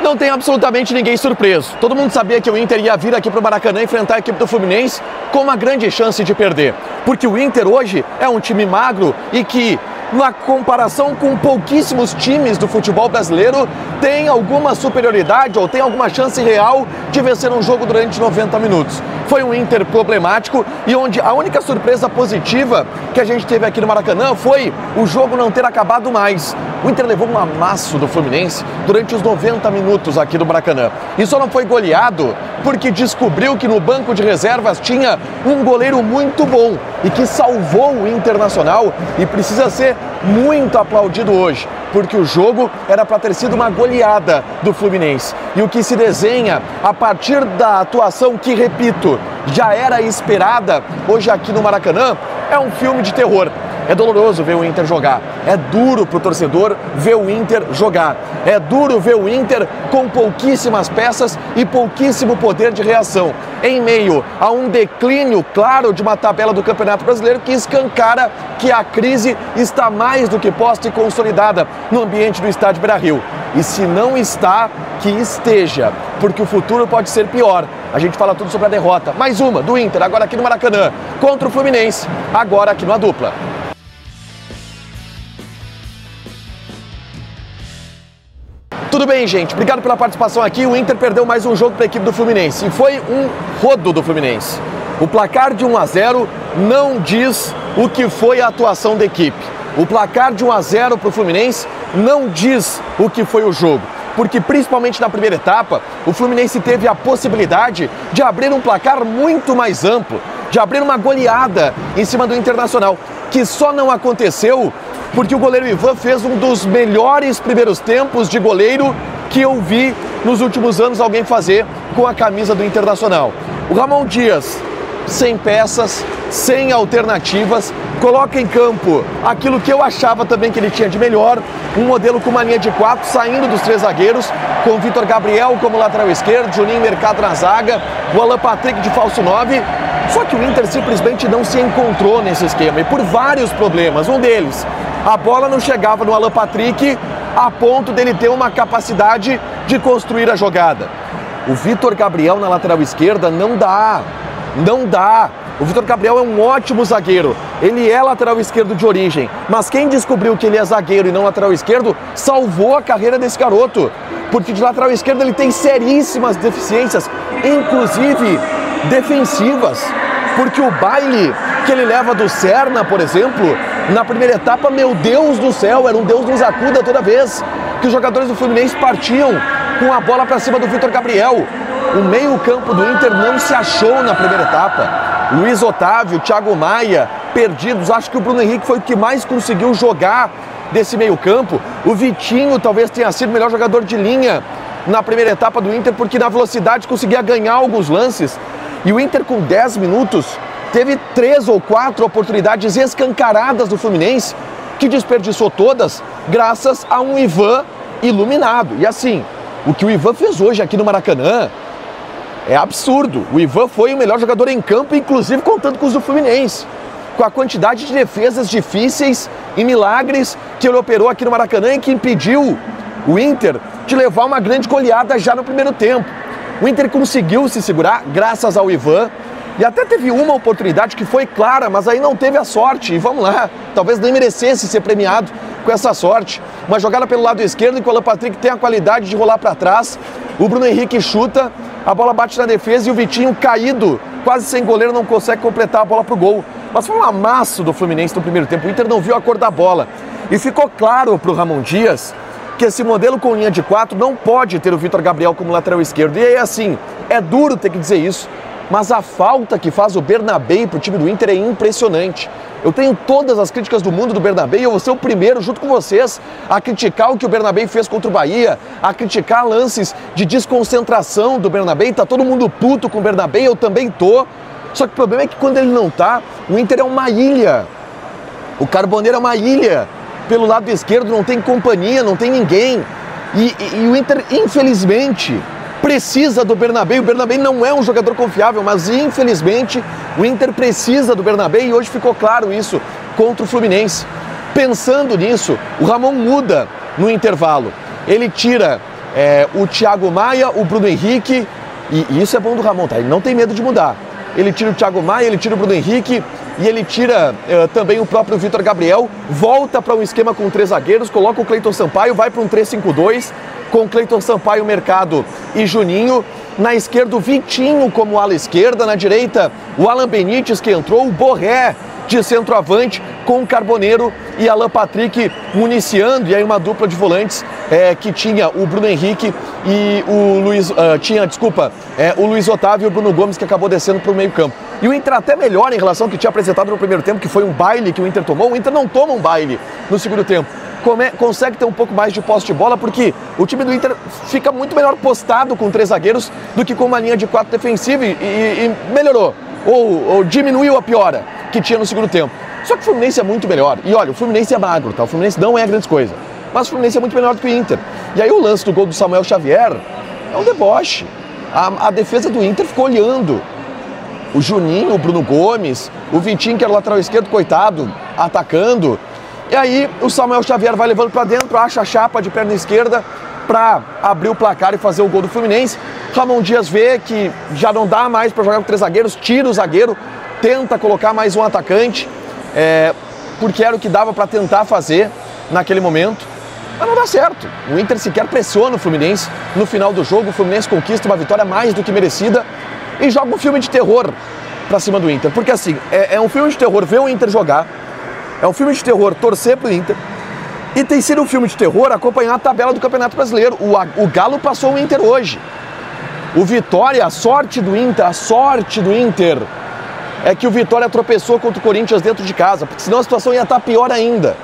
Não tem absolutamente ninguém surpreso. Todo mundo sabia que o Inter ia vir aqui para o Maracanã enfrentar a equipe do Fluminense com uma grande chance de perder. Porque o Inter hoje é um time magro e que, na comparação com pouquíssimos times do futebol brasileiro, tem alguma superioridade ou tem alguma chance real de vencer um jogo durante 90 minutos. Foi um Inter problemático e onde a única surpresa positiva que a gente teve aqui no Maracanã foi o jogo não ter acabado mais. O Inter levou um amasso do Fluminense durante os 90 minutos aqui do Maracanã. E só não foi goleado porque descobriu que no banco de reservas tinha um goleiro muito bom e que salvou o Internacional e precisa ser muito aplaudido hoje, porque o jogo era para ter sido uma goleada do Fluminense. E o que se desenha a partir da atuação que, repito, já era esperada hoje aqui no Maracanã, é um filme de terror. É doloroso ver o Inter jogar, é duro para o torcedor ver o Inter jogar, é duro ver o Inter com pouquíssimas peças e pouquíssimo poder de reação, em meio a um declínio claro de uma tabela do Campeonato Brasileiro que escancara que a crise está mais do que posta e consolidada no ambiente do estádio Beira-Rio. E se não está, que esteja, porque o futuro pode ser pior. A gente fala tudo sobre a derrota, mais uma do Inter, agora aqui no Maracanã, contra o Fluminense, agora aqui no A Dupla. Tudo bem, gente? Obrigado pela participação aqui. O Inter perdeu mais um jogo para a equipe do Fluminense e foi um rodo do Fluminense. O placar de 1-0 não diz o que foi a atuação da equipe. O placar de 1-0 para o Fluminense não diz o que foi o jogo. Porque principalmente na primeira etapa, o Fluminense teve a possibilidade de abrir um placar muito mais amplo, de abrir uma goleada em cima do Internacional, que só não aconteceu porque o goleiro Ivan fez um dos melhores primeiros tempos de goleiro que eu vi nos últimos anos alguém fazer com a camisa do Internacional. O Ramon Dias, sem peças, sem alternativas, coloca em campo aquilo que eu achava também que ele tinha de melhor, um modelo com uma linha de 4, saindo dos 3 zagueiros, com o Vitor Gabriel como lateral esquerdo, Juninho Mercado na zaga, o Alan Patrick de falso 9, só que o Inter simplesmente não se encontrou nesse esquema, e por vários problemas. Um deles, a bola não chegava no Alan Patrick a ponto dele ter uma capacidade de construir a jogada. O Vitor Gabriel na lateral esquerda não dá. O Vitor Gabriel é um ótimo zagueiro, ele é lateral esquerdo de origem, mas quem descobriu que ele é zagueiro e não lateral esquerdo, salvou a carreira desse garoto, porque de lateral esquerdo ele tem seríssimas deficiências, inclusive defensivas, porque o baile que ele leva do Serna, por exemplo, na primeira etapa, meu Deus do céu, era um Deus nos acuda toda vez que os jogadores do Fluminense partiam com a bola para cima do Vitor Gabriel. O meio-campo do Inter não se achou na primeira etapa. Luiz Otávio, Thiago Maia, perdidos. Acho que o Bruno Henrique foi o que mais conseguiu jogar desse meio-campo. O Vitinho talvez tenha sido o melhor jogador de linha na primeira etapa do Inter, porque na velocidade conseguia ganhar alguns lances. E o Inter, com 10 minutos, teve 3 ou 4 oportunidades escancaradas do Fluminense, que desperdiçou todas graças a um Ivan iluminado. E assim, o que o Ivan fez hoje aqui no Maracanã é absurdo. O Ivan foi o melhor jogador em campo, inclusive contando com os do Fluminense. Com a quantidade de defesas difíceis e milagres que ele operou aqui no Maracanã e que impediu o Inter de levar uma grande goleada já no primeiro tempo. O Inter conseguiu se segurar graças ao Ivan e até teve uma oportunidade que foi clara, mas aí não teve a sorte. E vamos lá, talvez nem merecesse ser premiado com essa sorte. Uma jogada pelo lado esquerdo em que o Alan Patrick tem a qualidade de rolar para trás. O Bruno Henrique chuta, a bola bate na defesa e o Vitinho, caído, quase sem goleiro, não consegue completar a bola pro gol. Mas foi um amasso do Fluminense no primeiro tempo. O Inter não viu a cor da bola. E ficou claro pro Ramon Dias que esse modelo com linha de 4 não pode ter o Vitor Gabriel como lateral esquerdo. E aí, assim, é duro ter que dizer isso, mas a falta que faz o Bernabéi pro time do Inter é impressionante. Eu tenho todas as críticas do mundo do Bernabéi e eu vou ser o primeiro, junto com vocês, a criticar o que o Bernabéi fez contra o Bahia, a criticar lances de desconcentração do Bernabéi. Tá todo mundo puto com o Bernabéi, eu também tô. Só que o problema é que quando ele não tá, o Inter é uma ilha. O Carboneiro é uma ilha. Pelo lado esquerdo não tem companhia, não tem ninguém. E o Inter, infelizmente, precisa do Bernabéi. O Bernabéi não é um jogador confiável, mas infelizmente o Inter precisa do Bernabéi e hoje ficou claro isso contra o Fluminense. Pensando nisso, o Ramon muda no intervalo. Ele tira o Thiago Maia, o Bruno Henrique, e isso é bom do Ramon, tá? Ele não tem medo de mudar. Ele tira o Thiago Maia, ele tira o Bruno Henrique e ele tira também o próprio Vitor Gabriel, volta para um esquema com 3 zagueiros, coloca o Cleiton Sampaio, vai para um 3-5-2, com Cleiton Sampaio, Mercado e Juninho. Na esquerda, o Vitinho como ala esquerda, na direita, o Alan Benítez que entrou, o Borré de centroavante com o Carboneiro e Alan Patrick municiando, e aí uma dupla de volantes que tinha o Bruno Henrique e o o Luiz Otávio e o Bruno Gomes, que acabou descendo para o meio campo. E o Inter até melhor em relação ao que tinha apresentado no primeiro tempo, que foi um baile que o Inter tomou. O Inter não toma um baile no segundo tempo. Consegue ter um pouco mais de posse de bola, porque o time do Inter fica muito melhor postado com 3 zagueiros do que com uma linha de 4 defensiva e melhorou, ou diminuiu a piora que tinha no segundo tempo. Só que o Fluminense é muito melhor. E olha, o Fluminense é magro, tá? O Fluminense não é grande coisa. Mas o Fluminense é muito melhor do que o Inter. E aí o lance do gol do Samuel Xavier é um deboche. A defesa do Inter ficou olhando o Juninho, o Bruno Gomes, o Vitinho, que era o lateral esquerdo, coitado, atacando. E aí o Samuel Xavier vai levando para dentro, acha a chapa de perna esquerda para abrir o placar e fazer o gol do Fluminense. Ramon Dias vê que já não dá mais para jogar com 3 zagueiros, tira o zagueiro, tenta colocar mais um atacante, porque era o que dava para tentar fazer naquele momento, mas não dá certo. O Inter sequer pressiona o Fluminense. No final do jogo, o Fluminense conquista uma vitória mais do que merecida e joga um filme de terror para cima do Inter, porque assim, é um filme de terror ver o Inter jogar, é um filme de terror torcer pro Inter, e tem sido um filme de terror acompanhar a tabela do Campeonato Brasileiro. O Galo passou o Inter hoje. O Vitória, a sorte do Inter é que o Vitória tropeçou contra o Corinthians dentro de casa, porque senão a situação ia estar pior ainda.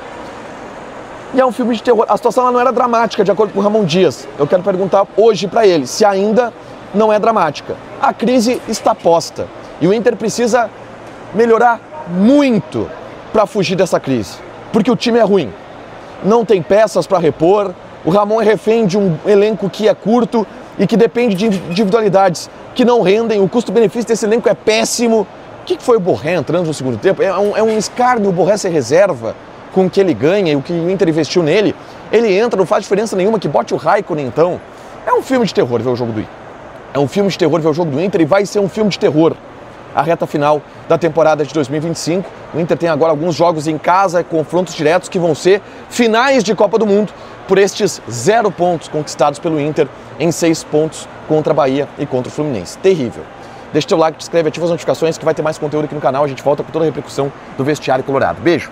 E é um filme de terror. A situação ela não era dramática, de acordo com o Ramon Dias. Eu quero perguntar hoje para ele se ainda não é dramática. A crise está posta e o Inter precisa melhorar muito para fugir dessa crise, porque o time é ruim, não tem peças para repor. O Ramon é refém de um elenco que é curto e que depende de individualidades que não rendem. O custo-benefício desse elenco é péssimo. O que foi o Borré entrando no segundo tempo? É um escárnio o Borré ser reserva com o que ele ganha e o que o Inter investiu nele. Ele entra, não faz diferença nenhuma, que bote o Raikkonen então. É um filme de terror ver o jogo do Inter. É um filme de terror ver o jogo do Inter, e vai ser um filme de terror a reta final da temporada de 2025. O Inter tem agora alguns jogos em casa, confrontos diretos que vão ser finais de Copa do Mundo por estes 0 pontos conquistados pelo Inter em 6 pontos contra a Bahia e contra o Fluminense. Terrível. Deixa o teu like, te inscreve, ativa as notificações que vai ter mais conteúdo aqui no canal. A gente volta com toda a repercussão do vestiário colorado. Beijo!